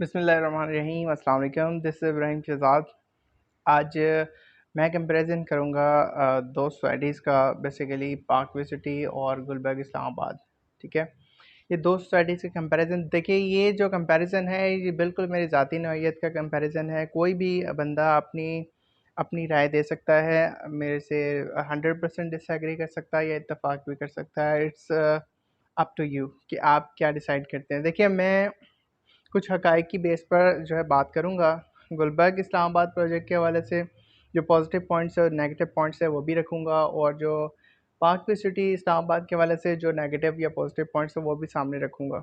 बिस्मिल्लाहिर्रहमानिर्रहीम, अस्सलाम वालेकुम। This is Ibrahim Shahzad. आज मैं कंपैरिज़न करूँगा दो सोसाइटीज़ का, बेसिकली पाकवी सिटी और गुलबर्ग इस्लामाबाद। ठीक है, ये दो सोसाइटीज़ का कंपैरिज़न देखिए। ये जो कंपैरिज़न है ये बिल्कुल मेरी ज़ाती नौइयत का कंपैरिज़न है। कोई भी बंदा अपनी अपनी राय दे सकता है, मेरे से 100% डिसएग्री कर सकता है या इत्तेफाक भी कर सकता है। इट्स अप टू यू कि आप क्या डिसाइड करते हैं। देखिए, मैं कुछ हक़ाइक़ की बेस पर जो है बात करूँगा। गुलबर्ग इस्लामाबाद प्रोजेक्ट के हवाले से जो पॉज़िटिव पॉइंट्स और नेगेटिव पॉइंट्स हैं वो भी रखूँगा, और जो पाकवी सिटी इस्लामाबाद के हवाले से जो नेगेटिव या पॉज़िटिव पॉइंट्स हैं वो भी सामने रखूँगा।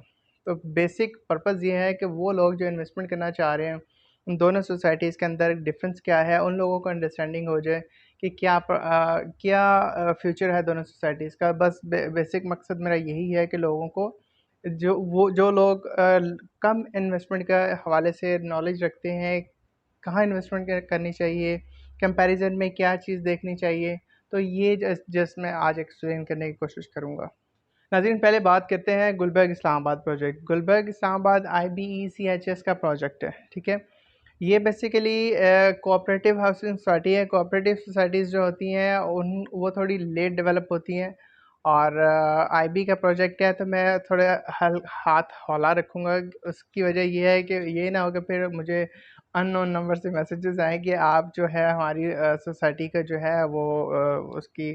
तो बेसिक पर्पज़ ये है कि वो लोग जो इन्वेस्टमेंट करना चाह रहे हैं, उन दोनों सोसाइटीज़ के अंदर डिफ़रेंस क्या है, उन लोगों को अंडरस्टैंडिंग हो जाए कि क्या फ्यूचर है दोनों सोसाइटीज़ का। बस बेसिक मकसद मेरा यही है कि लोगों को जो लोग कम इन्वेस्टमेंट के हवाले से नॉलेज रखते हैं, कहाँ इन्वेस्टमेंट करनी चाहिए, कंपैरिजन में क्या चीज़ देखनी चाहिए, तो ये जस्ट मैं आज एक्सप्लेन करने की कोशिश करूँगा। नाज़रीन, पहले बात करते हैं गुलबर्ग इस्लामाबाद प्रोजेक्ट। गुलबर्ग इस्लामाबाद IBECHS का प्रोजेक्ट है। ठीक है, ये बेसिकली कोऑपरेटिव हाउसिंग सोसाइटी है। कोऑपरेटिव सोसाइटीज़ जो होती हैं उन वो थोड़ी लेट डेवलप होती हैं, और IB का प्रोजेक्ट है तो मैं थोड़ा हाथ हौला रखूँगा। उसकी वजह ये है कि ये ना हो कि फिर मुझे अननोन नंबर से मैसेजेस आएँ कि आप जो है हमारी सोसाइटी का जो है वो उसकी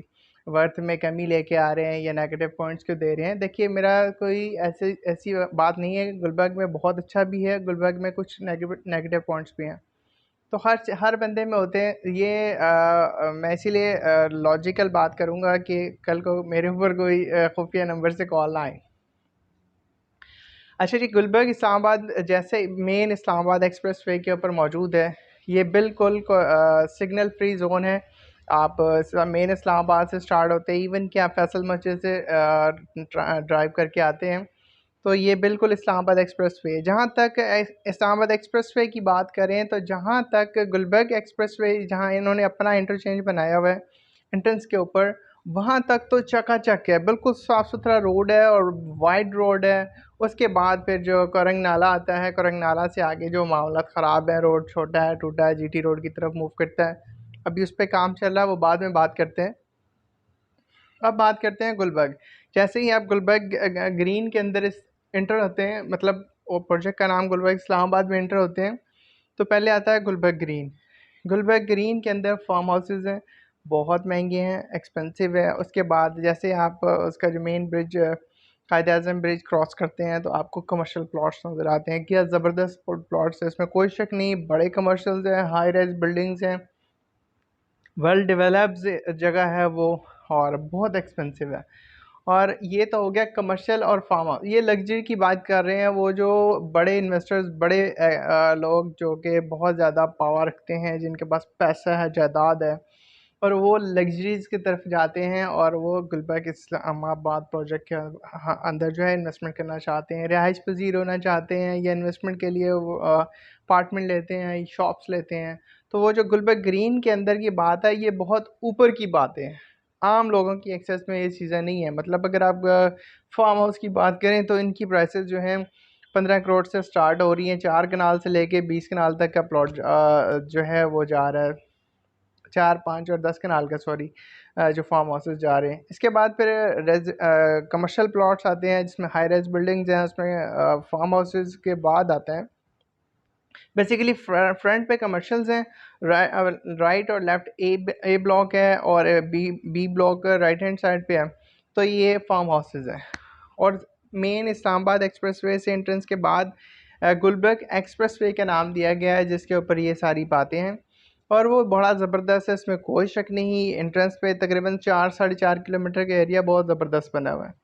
वर्थ में कमी लेके आ रहे हैं या नेगेटिव पॉइंट्स क्यों दे रहे हैं। देखिए, मेरा कोई ऐसी ऐसी बात नहीं है। गुलबर्ग में बहुत अच्छा भी है, गुलबर्ग में कुछ नेगेटिव पॉइंट्स भी हैं। तो हर बंदे में होते हैं ये। मैं इसीलिए लॉजिकल बात करूँगा कि कल को मेरे ऊपर कोई खुफिया नंबर से कॉल ना आए। अच्छा जी, गुलबर्ग इस्लामाबाद जैसे मेन इस्लामाबाद एक्सप्रेस वे के ऊपर मौजूद है। ये बिल्कुल सिग्नल फ्री ज़ोन है। आप मेन इस्लामाबाद से स्टार्ट होते हैं, इवन कि आप फैसल मस्जिद से ड्राइव करके आते हैं तो ये बिल्कुल इस्लामाबाद एक्सप्रेस वे है। जहाँ तक इस्लामाबाद एक्सप्रेस वे की बात करें तो जहाँ तक गुलबर्ग एक्सप्रेस वे जहाँ इन्होंने अपना इंटरचेंज बनाया हुआ है एंट्रेंस के ऊपर, वहाँ तक तो चकाचक है, बिल्कुल साफ़ सुथरा रोड है और वाइड रोड है। उसके बाद फिर जो कोरंग नाला आता है, कोरंग नाला से आगे जो मामला ख़राब है, रोड छोटा है, टूटा है, GT रोड की तरफ मूव करता है। अभी उस पर काम चल रहा है, वो बाद में बात करते हैं। अब बात करते हैं गुलबर्ग। जैसे ही आप गुलबर्ग ग्रीन के अंदर इंटर होते हैं, मतलब वो प्रोजेक्ट का नाम गुलबर्ग इस्लामाबाद में इंटर होते हैं, तो पहले आता है गुलबर्ग ग्रीन। गुलबर्ग ग्रीन के अंदर फार्म हाउसेज़ हैं, बहुत महंगे हैं, एक्सपेंसिव है। उसके बाद जैसे आप उसका जो main bridge Quaid-e-Azam bridge cross करते हैं तो आपको कमर्शियल प्लॉट्स नज़र आते हैं। क्या ज़बरदस्त प्लॉट्स है, इसमें कोई शक नहीं। बड़े कमर्शियल्स हैं, हाई राइज़ बिल्डिंग्स हैं, वेल डेवलप्ड जगह है वो, और बहुत एक्सपेंसिव है। और ये तो हो गया कमर्शियल और फार्म हाउस। ये लग्जरी की बात कर रहे हैं, वो जो बड़े इन्वेस्टर्स, बड़े लोग जो कि बहुत ज़्यादा पावर रखते हैं, जिनके पास पैसा है, जायदाद है, और वो लग्जरीज़ की तरफ जाते हैं और वो गुलबर्ग इस्लामाबाद प्रोजेक्ट के अंदर जो है इन्वेस्टमेंट करना चाहते हैं, रिहाइश पजीर होना चाहते हैं, या इन्वेस्टमेंट के लिए वो अपार्टमेंट लेते हैं, शॉप्स लेते हैं। तो वो जो गुलबर्ग ग्रीन के अंदर की बात है, ये बहुत ऊपर की बातें हैं, आम लोगों की एक्सेस में ये चीज़ें नहीं है। मतलब अगर आप फार्म हाउस की बात करें तो इनकी प्राइसेस जो हैं 15 करोड़ से स्टार्ट हो रही हैं। 4 कनाल से लेके 20 कनाल तक का प्लॉट जो है वो जा रहा है। 4, 5 और 10 कनाल का, सॉरी, जो फार्म हाउसेस जा रहे हैं। इसके बाद फिर कमर्शियल प्लॉट्स आते हैं जिसमें हाई राइज बिल्डिंग्स हैं, उसमें फार्म हाउसेस के बाद आता है बेसिकली फ्रंट पे कमर्शियल्स हैं, राइट और लेफ्ट ए ब्लॉक है, और B block right hand side पे है। तो ये फार्म हाउसेज हैं। और मेन इस्लामाबाद एक्सप्रेसवे से एंट्रेंस के बाद गुलबर्ग एक्सप्रेसवे का नाम दिया गया है, जिसके ऊपर ये सारी बातें हैं, और वो बड़ा ज़बरदस्त है, इसमें कोई शक नहीं। एंट्रेंस पे तकरीबन 4-4.5 किलोमीटर का एरिया बहुत ज़बरदस्त बना हुआ है।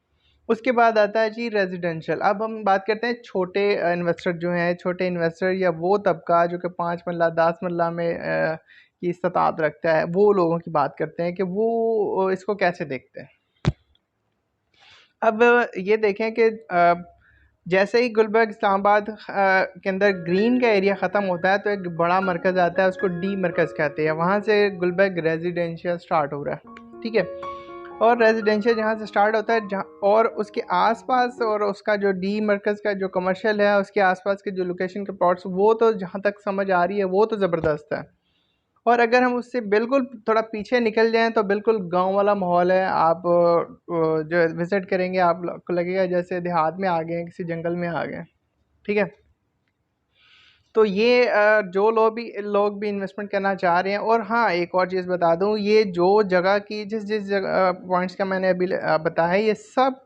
उसके बाद आता है जी रेजिडेंशियल। अब हम बात करते हैं छोटे इन्वेस्टर जो हैं, छोटे इन्वेस्टर या वो तबका जो कि 5 मरला 10 मरला में की इस्तात रखता है, वो लोगों की बात करते हैं कि वो इसको कैसे देखते हैं। अब ये देखें कि जैसे ही गुलबर्ग इस्लामाबाद के अंदर ग्रीन का एरिया ख़त्म होता है तो एक बड़ा मरकज़ आता है, उसको डी मरकज़ कहते हैं। वहाँ से गुलबर्ग रेजिडेंशियल स्टार्ट हो रहा है। ठीक है, और रेजिडेंशियल जहाँ से स्टार्ट होता है जहाँ और उसके आसपास और उसका जो डी मरकज़ का जो कमर्शियल है उसके आसपास के जो लोकेशन के प्लॉट्स, वो तो जहाँ तक समझ आ रही है वो तो ज़बरदस्त है। और अगर हम उससे बिल्कुल थोड़ा पीछे निकल जाएं तो बिल्कुल गांव वाला माहौल है। आप जो विज़िट करेंगे आपको लगेगा जैसे देहात में आ गए हैं, किसी जंगल में आ गए हैं। ठीक है, तो ये जो लोग भी इन्वेस्टमेंट करना चाह रहे हैं। और हाँ, एक और चीज़ बता दूं, ये जो जगह की जिस जिस जगह पॉइंट्स का मैंने अभी बताया, ये सब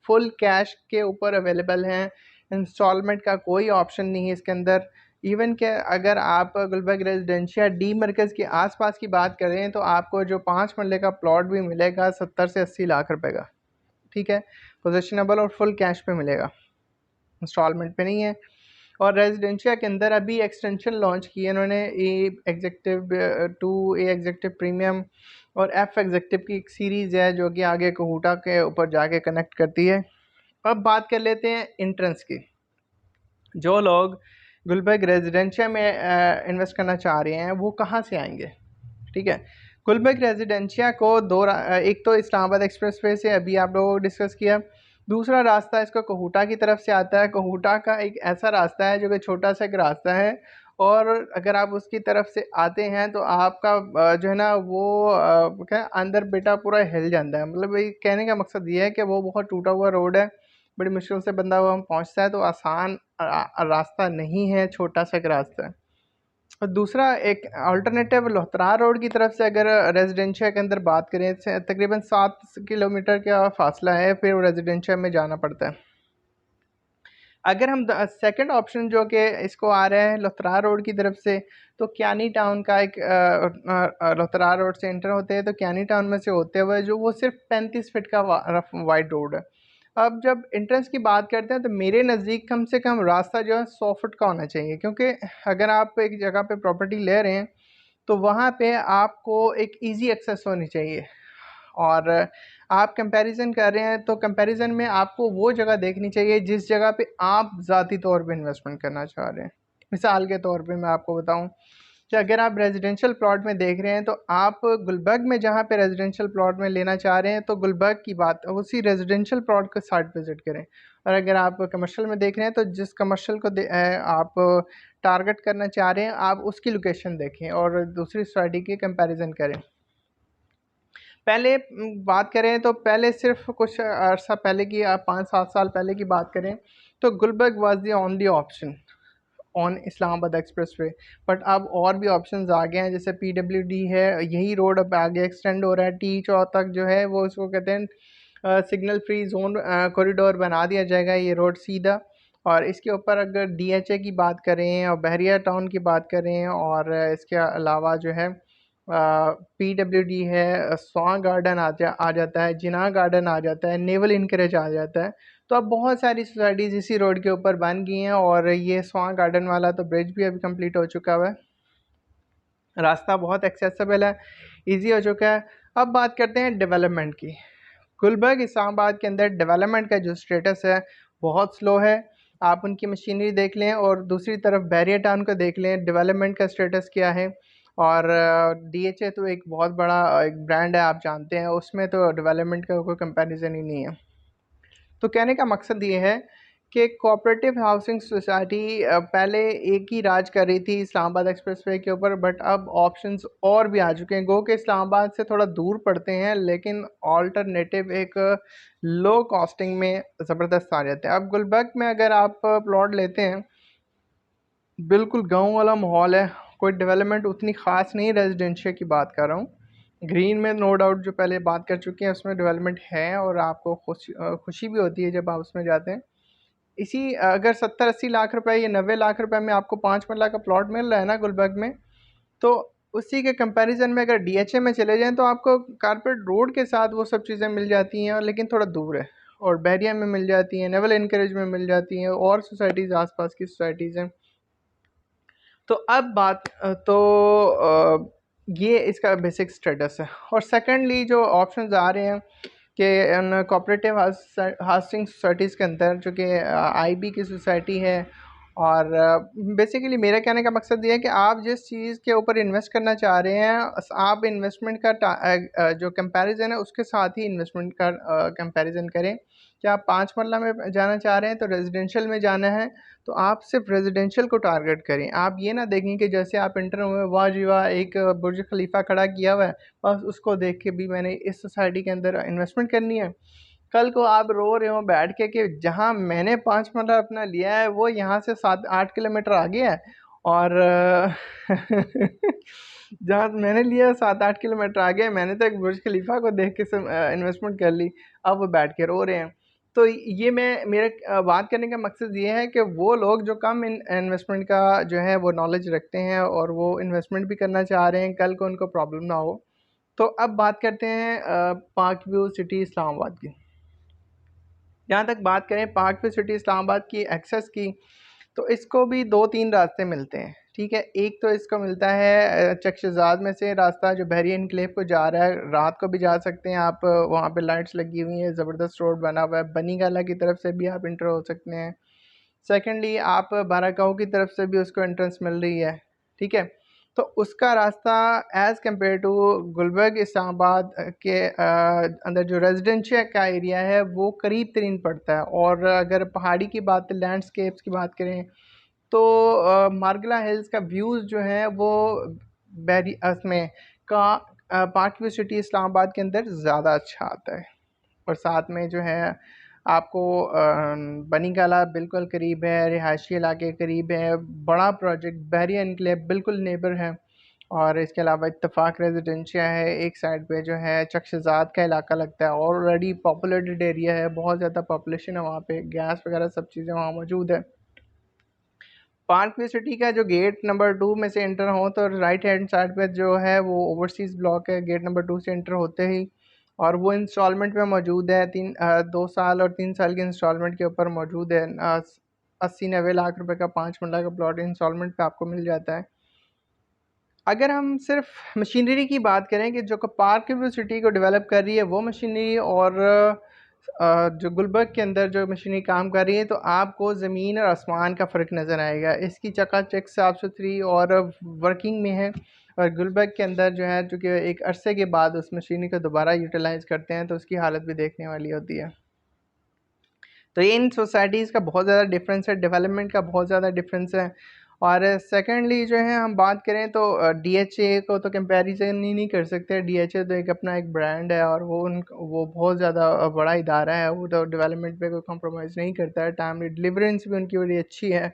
फुल कैश के ऊपर अवेलेबल हैं। इंस्टॉलमेंट का कोई ऑप्शन नहीं है इसके अंदर। इवन के अगर आप गुलबर्ग रेजिडेंशियल डी मरकज़ के आसपास की बात करें तो आपको जो 5 मरले का प्लॉट भी मिलेगा 70 से 80 लाख रुपए का। ठीक है, पोजेशनेबल और फुल कैश पे मिलेगा, इंस्टॉलमेंट पे नहीं है। और रेजिडेंशिया के अंदर अभी एक्सटेंशन लॉन्च की है इन्होंने, ए एग्जेक्टिव 2, ए एग्जेक्टिव प्रीमियम और एफ एग्जेक्टिव की एक सीरीज़ है जो कि आगे कहूटा के ऊपर जाके कनेक्ट करती है। अब बात कर लेते हैं इंट्रेंस की। जो लोग गुलबर्ग रेजिडेंशिया में इन्वेस्ट करना चाह रहे हैं वो कहाँ से आएंगे? ठीक है, गुलबर्ग रेजिडेंशिया को एक तो इस्लामाबाद एक्सप्रेसवे से अभी आप लोगों को डिस्कस किया। दूसरा रास्ता इसका कहूटा की तरफ से आता है। कहूटा का एक ऐसा रास्ता है जो कि छोटा सा एक रास्ता है, और अगर आप उसकी तरफ से आते हैं तो आपका जो है ना वो क्या अंदर बेटा पूरा हिल जाता है। मतलब ये कहने का मकसद ये है कि वो बहुत टूटा हुआ रोड है, बड़ी मुश्किल से बंदा वहाँ पहुँचता है, तो आसान रास्ता नहीं है, छोटा सा एक रास्ता है। और दूसरा एक अल्टरनेटिव लोहतरा रोड की तरफ से अगर रेजिडेंशिया के अंदर बात करें, तकरीबन 7 किलोमीटर का फासला है, फिर रेजिडेंशिया में जाना पड़ता है। अगर हम सेकंड ऑप्शन जो कि इसको आ रहा है लोहतरा रोड की तरफ से, तो क्यानी टाउन का एक लोहतरा रोड से एंटर होते हैं, तो क्यानी टाउन में से होते हुए जो वो सिर्फ 35 फीट का वाइड रोड है। अब जब एंट्रेंस की बात करते हैं तो मेरे नज़दीक कम से कम रास्ता जो है 100 फुट का होना चाहिए, क्योंकि अगर आप एक जगह पे प्रॉपर्टी ले रहे हैं तो वहाँ पे आपको एक इजी एक्सेस होनी चाहिए। और आप कंपैरिजन कर रहे हैं तो कंपैरिजन में आपको वो जगह देखनी चाहिए जिस जगह पे आप ज़ाती तौर पे इन्वेस्टमेंट करना चाह रहे हैं। मिसाल के तौर पे मैं आपको बताऊं कि अगर आप रेजिडेंशियल प्लॉट में देख रहे हैं तो आप गुलबर्ग में जहाँ पे रेजिडेंशियल प्लॉट में लेना चाह रहे हैं तो गुलबर्ग की बात उसी रेजिडेंशियल प्लॉट का साइट विज़िट करें। और अगर आप कमर्शियल में देख रहे हैं तो जिस कमर्शियल को आप टारगेट करना चाह रहे हैं आप उसकी लोकेशन देखें और दूसरी सोसाइटी की कंपैरिजन करें। पहले बात करें तो पहले सिर्फ कुछ अर्सा पहले की, आप 5-7 साल पहले की बात करें तो Gulberg was the only option on Islamabad expressway. But अब और भी ऑप्शंस आ गए हैं, जैसे PWD है, यही रोड अब आगे एक्सटेंड हो रहा है T चौक तक, जो है वो इसको कहते हैं सिग्नल फ्री जोन कॉरिडोर बना दिया जाएगा ये रोड सीधा। और इसके ऊपर अगर DHA की बात करें और बहरिया टाउन की बात करें और इसके अलावा जो है PWD है, स्वां गार्डन आ जाता है, जिना गार्डन आ जाता है, नेवल इनकरेज आ जाता है। तो अब बहुत सारी सोसाइटीज़ इसी रोड के ऊपर बन गई हैं और ये स्वां गार्डन वाला तो ब्रिज भी अभी कंप्लीट हो चुका हुआ है। रास्ता बहुत एक्सेसिबल है, इजी हो चुका है। अब बात करते हैं डेवलपमेंट की। गुलबर्ग इस्लामाबाद के अंदर डेवलपमेंट का जो स्टेटस है बहुत स्लो है। आप उनकी मशीनरी देख लें और दूसरी तरफ बैरियर टाउन को देख लें, डेवलपमेंट का स्टेटस क्या है। और DHA तो एक बहुत बड़ा एक ब्रांड है, आप जानते हैं, उसमें तो डेवलपमेंट का कोई कंपैरिजन ही नहीं है। तो कहने का मकसद ये है कि कोऑपरेटिव हाउसिंग सोसाइटी पहले एक ही राज कर रही थी इस्लामाबाद एक्सप्रेसवे के ऊपर, बट अब ऑप्शंस और भी आ चुके हैं। गो के इस्लामाबाद से थोड़ा दूर पड़ते हैं लेकिन ऑल्टरनेटिव एक लो कॉस्टिंग में ज़बरदस्त आ जाते हैं। अब गुलबर्ग में अगर आप प्लॉट लेते हैं, बिल्कुल गांव वाला माहौल है, कोई डेवलपमेंट उतनी ख़ास नहीं, रेजिडेंशियल की बात कर रहा हूँ। ग्रीन में नो डाउट जो पहले बात कर चुके हैं उसमें डेवलपमेंट है और आपको खुशी भी होती है जब आप उसमें जाते हैं। इसी अगर 70-80 लाख रुपए या 90 लाख रुपए में आपको 5 मरला का प्लॉट मिल रहा है ना गुलबर्ग में, तो उसी के कंपैरिजन में अगर DHA में चले जाएं तो आपको कारपेट रोड के साथ वो सब चीज़ें मिल जाती हैं, लेकिन थोड़ा दूर है। और बैरिया में मिल जाती हैं, नेवल इनकरेज में मिल जाती हैं, और सोसाइटीज़ आसपास की सोसाइटीज़ हैं। तो अब बात ये इसका बेसिक स्टेटस है। और सेकेंडली जो ऑप्शंस आ रहे हैं कि उन कोऑपरेटिव हाउसिंग सोसाइटीज़ के अंदर, जो कि IB की सोसाइटी है और बेसिकली मेरा कहने का मकसद ये है कि आप जिस चीज़ के ऊपर इन्वेस्ट करना चाह रहे हैं, आप इन्वेस्टमेंट का जो कंपैरिजन है उसके साथ ही इन्वेस्टमेंट का कंपैरिजन करें। कि आप 5 मरला में जाना चाह रहे हैं तो रेजिडेंशियल में जाना है, तो आप सिर्फ रेजिडेंशियल को टारगेट करें। आप ये ना देखें कि जैसे आप इंटर हुए, वाह जी वाह, एक बुर्ज खलीफा खड़ा किया हुआ है, बस उसको देख के भी मैंने इस सोसाइटी के अंदर इन्वेस्टमेंट करनी है। कल को आप रो रहे हो बैठ के कि जहाँ मैंने 5 मरला अपना लिया है वो यहाँ से 7-8 किलोमीटर आगे है, और जहाँ मैंने लिया 7-8 किलोमीटर आगे है, मैंने तो एक बुर्ज खलीफा को देख के इन्वेस्टमेंट कर ली, अब वो बैठ के रो रहे हैं। तो ये मैं मेरे बात करने का मकसद ये है कि वो लोग जो कम इन्वेस्टमेंट का जो है वो नॉलेज रखते हैं और वो इन्वेस्टमेंट भी करना चाह रहे हैं, कल को उनको प्रॉब्लम ना हो। तो अब बात करते हैं पार्क व्यू सिटी इस्लामाबाद की। जहाँ तक बात करें पार्क व्यू सिटी इस्लामाबाद की एक्सेस की, तो इसको भी 2-3 रास्ते मिलते हैं, ठीक है। एक तो इसको मिलता है चकशज़ाद में से रास्ता जो बहरी एनक्लेव को जा रहा है, रात को भी जा सकते हैं आप, वहाँ पे लाइट्स लगी हुई हैं, ज़बरदस्त रोड बना हुआ है, बनी गाला की तरफ से भी आप इंटर हो सकते हैं। सेकेंडली आप बाराकाऊ की तरफ से भी उसको एंट्रेंस मिल रही है, ठीक है। तो उसका रास्ता as compare to Gulberg Islamabad के अंदर जो रेजिडेंशियल का एरिया है वो करीब तरीन पड़ता है। और अगर पहाड़ी की बात, लैंडस्केप्स की बात करें, तो मार्गला हिल्स का व्यूज़ जो है वो बैरी उसमें का पार्क व्यू सिटी इस्लामाबाद के अंदर ज़्यादा अच्छा आता है। और साथ में जो है आपको बनी गाला बिल्कुल करीब है, रिहायशी इलाके करीब है, बड़ा प्रोजेक्ट बहरी एनक्लेव बिल्कुल नेबर है। और इसके अलावा इत्तफाक रेजिडेंशिया है, एक साइड पे जो है चकशज़ाद का इलाका लगता है, ऑलरेडी पॉपुलेटेड एरिया है, बहुत ज़्यादा पॉपुलेशन है वहाँ पे, गैस वगैरह सब चीज़ें वहाँ मौजूद है। पार्क व्यू सिटी का जो गेट नंबर 2 में से एंटर हो तो राइट हैंड साइड पे जो है वो ओवरसीज़ ब्लॉक है, गेट नंबर 2 से एंटर होते ही, और वो इंस्टॉलमेंट में मौजूद है। 2 साल और 3 साल के इंस्टॉलमेंट के ऊपर मौजूद है। 80-90 लाख रुपए का 5 मरला का प्लॉट इंस्टॉलमेंट पे आपको मिल जाता है। अगर हम सिर्फ मशीनरी की बात करें कि जो पार्क व्यू सिटी को डेवलप कर रही है वो मशीनरी, और जो गुलबर्ग के अंदर जो मशीनरी काम कर रही है, तो आपको ज़मीन और आसमान का फ़र्क नज़र आएगा। इसकी चकाचक साफ़ सुथरी और वर्किंग में है, और गुलबर्ग के अंदर जो है चूँकि एक अरसे के बाद उस मशीनरी को दोबारा यूटिलाइज़ करते हैं तो उसकी हालत भी देखने वाली होती है। तो ये इन सोसाइटीज़ का बहुत ज़्यादा डिफरेंस है, डेवलपमेंट का बहुत ज़्यादा डिफरेंस है। और सेकेंडली जो है हम बात करें तो डीएचए को तो कंपैरिजन ही नहीं कर सकते। डीएचए तो एक अपना एक ब्रांड है, और वो बहुत ज़्यादा बड़ा इदारा है, वो तो डेवलपमेंट पे कोई कॉम्प्रोमाइज़ नहीं करता है, टाइमली डिलीवरेंस भी उनकी बड़ी अच्छी है।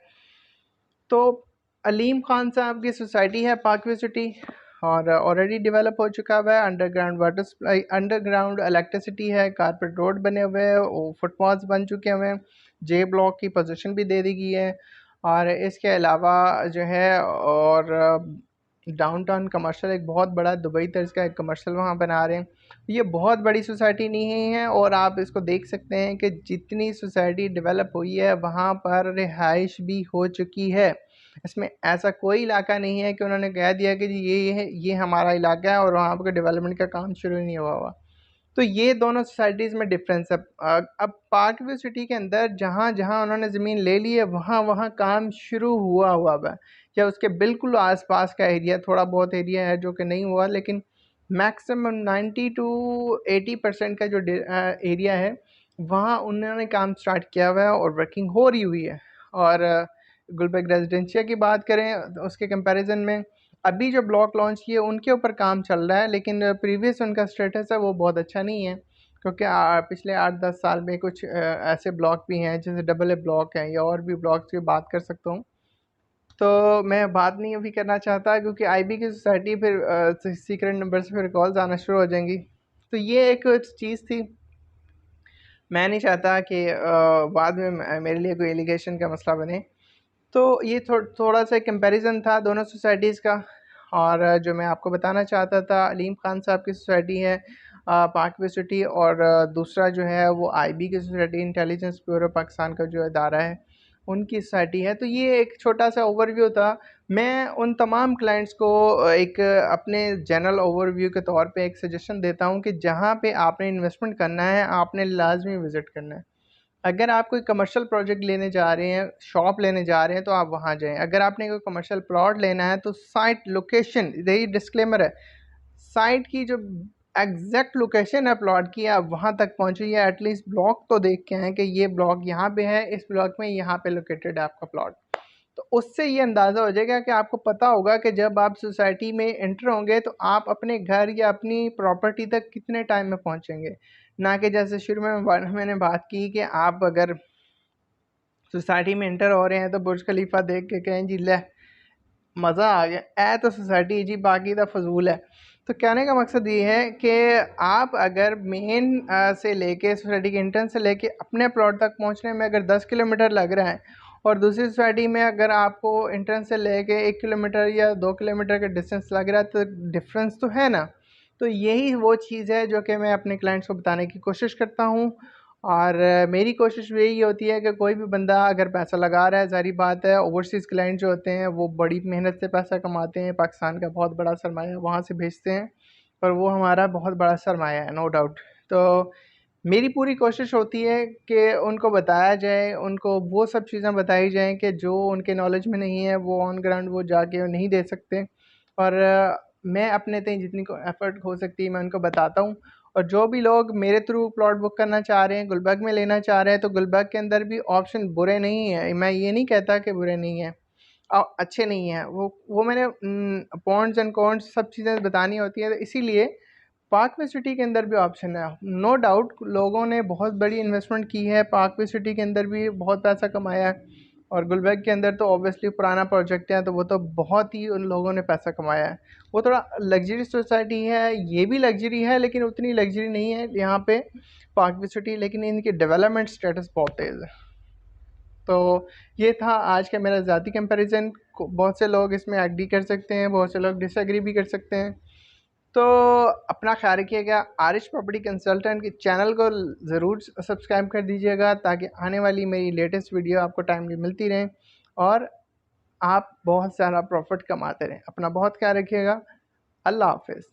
तो अलीम खान साहब की सोसाइटी है पार्क व्यू सिटी, और ऑलरेडी डेवलप हो चुका हुआ है। Underground water supply, underground electricity है, कारपेट रोड बने हुए हैं, फुटपाथ बन चुके हुए हैं, जे ब्लॉक की पोजीशन भी दे दी गई है। और इसके अलावा जो है, और डाउनटाउन कमर्शियल एक बहुत बड़ा दुबई तर्ज का एक कमर्शियल वहाँ बना रहे हैं। ये बहुत बड़ी सोसाइटी नहीं है, और आप इसको देख सकते हैं कि जितनी सोसाइटी डेवलप हुई है वहाँ पर रिहाइश भी हो चुकी है। इसमें ऐसा कोई इलाका नहीं है कि उन्होंने कह दिया कि जी ये है, ये हमारा इलाका है, और वहाँ पर डेवलपमेंट का काम शुरू ही नहीं हुआ हुआ। तो ये दोनों सोसाइटीज़ में डिफरेंस है। अब पार्क व्यू सिटी के अंदर जहाँ जहाँ उन्होंने ज़मीन ले ली है वहाँ वहाँ काम शुरू हुआ हुआ है, या उसके बिल्कुल आसपास का एरिया, थोड़ा बहुत एरिया है जो कि नहीं हुआ, लेकिन मैक्सिमम 90 to 80% का जो एरिया है वहाँ उन्होंने काम स्टार्ट किया हुआ है और वर्किंग हो रही हुई है। और गुलबर्ग रेजिडेंशिया की बात करें तो उसके कंपैरिजन में अभी जो ब्लॉक लॉन्च किए उनके ऊपर काम चल रहा है, लेकिन प्रीवियस उनका स्टेटस है वो बहुत अच्छा नहीं है, क्योंकि पिछले 8-10 साल में कुछ ऐसे ब्लॉक भी हैं जैसे डबल ए ब्लॉक हैं, या और भी ब्लॉक्स की बात कर सकता हूँ। तो मैं बात नहीं अभी करना चाहता क्योंकि आईबी की सोसाइटी फिर सीक्रेट नंबर से फिर कॉल्स आना शुरू हो जाएंगी। तो ये एक चीज़ थी, मैं नहीं चाहता कि बाद में मेरे लिए कोई एलिगेशन का मसला बने। तो ये थोड़ा सा कंपैरिजन था दोनों सोसाइटीज़ का। और जो मैं आपको बताना चाहता था, अलीम खान साहब की सोसाइटी है पार्क व्यू सिटी, और दूसरा जो है वो आईबी की सोसाइटी, इंटेलिजेंस ब्यूरो पाकिस्तान का जो इदारा है उनकी सोसाइटी है। तो ये एक छोटा सा ओवरव्यू था। मैं उन तमाम क्लाइंट्स को एक अपने जनरल ओवरव्यू के तौर पे एक सजेशन देता हूँ कि जहाँ पे आपने इन्वेस्टमेंट करना है आपने लाजमी विज़िट करना है। अगर आप कोई कमर्शियल प्रोजेक्ट लेने जा रहे हैं, शॉप लेने जा रहे हैं, तो आप वहाँ जाएँ। अगर आपने कोई कमर्शियल प्लॉट लेना है तो साइट लोकेशन, यही डिस्क्लेमर है, साइट की जो एग्जैक्ट लोकेशन है प्लॉट की, आप वहाँ तक पहुँचे या एटलीस्ट ब्लॉक तो देख के आएँ कि ये ब्लॉक यहाँ पे है, इस ब्लॉक में यहाँ पे लोकेटेड है आपका प्लॉट। तो उससे ये अंदाज़ा हो जाएगा कि आपको पता होगा कि जब आप सोसाइटी में एंटर होंगे तो आप अपने घर या अपनी प्रॉपर्टी तक कितने टाइम में पहुँचेंगे। ना कि जैसे शुरू में मैंने बात की कि आप अगर सोसाइटी में एंटर हो रहे हैं तो बुर्ज खलीफा देख के कहें जी ले मज़ा आ गया, ए तो सोसाइटी जी बाकी तो फजूल है। तो कहने का मकसद ये है कि आप अगर मेन से लेके सोसाइटी के इंटर्न से लेके अपने प्लॉट तक पहुंचने में अगर 10 किलोमीटर लग रहा है और दूसरी सोसाइटी में अगर आपको इंटर्न से लेके 1 किलोमीटर या 2 किलोमीटर का डिस्टेंस लग रहा है तो डिफरेंस तो है ना। तो यही वो चीज़ है जो कि मैं अपने क्लाइंट्स को बताने की कोशिश करता हूँ। और मेरी कोशिश भी यही होती है कि कोई भी बंदा अगर पैसा लगा रहा है, ज़ाहिर बात है ओवरसीज़ क्लाइंट जो होते हैं वो बड़ी मेहनत से पैसा कमाते हैं, पाकिस्तान का बहुत बड़ा सरमाया वहाँ से भेजते हैं, पर वो हमारा बहुत बड़ा सरमाया है, नो डाउट। तो मेरी पूरी कोशिश होती है कि उनको बताया जाए, उनको वो सब चीज़ें बताई जाएँ कि जो उनके नॉलेज में नहीं है, वो ऑन ग्राउंड वो जाके नहीं दे सकते। और मैं अपने तय जितनी को एफ़र्ट हो सकती है मैं उनको बताता हूँ। और जो भी लोग मेरे थ्रू प्लॉट बुक करना चाह रहे हैं, गुलबर्ग में लेना चाह रहे हैं, तो गुलबर्ग के अंदर भी ऑप्शन बुरे नहीं हैं। मैं ये नहीं कहता कि बुरे नहीं हैं, अच्छे नहीं हैं। वो मैंने पॉन्स एंड कॉन्स सब चीज़ें बतानी होती हैं, तो इसीलिए पार्क वे सिटी के अंदर भी ऑप्शन है। नो डाउट लोगों ने बहुत बड़ी इन्वेस्टमेंट की है, पार्क वे सिटी के अंदर भी बहुत पैसा कमाया है, और गुलबर्ग के अंदर तो ऑब्वियसली पुराना प्रोजेक्ट है, तो वो तो बहुत ही उन लोगों ने पैसा कमाया है। वो थोड़ा लग्जरी सोसाइटी है, ये भी लग्जरी है, लेकिन उतनी लग्जरी नहीं है यहाँ पे पार्क वे सिटी, लेकिन इनकी डेवलपमेंट स्टेटस बहुत तेज़ है। तो ये था आज का मेरा ज़ाती कंपैरिजन। बहुत से लोग इसमें एग्री कर सकते हैं, बहुत से लोग डिसएग्री भी कर सकते हैं। तो अपना ख्याल रखिएगा। आरिश प्रॉपर्टी कंसल्टेंट के चैनल को ज़रूर सब्सक्राइब कर दीजिएगा ताकि आने वाली मेरी लेटेस्ट वीडियो आपको टाइमली मिलती रहें और आप बहुत सारा प्रॉफिट कमाते रहें। अपना बहुत ख्याल रखिएगा। अल्लाह हाफ़िज़।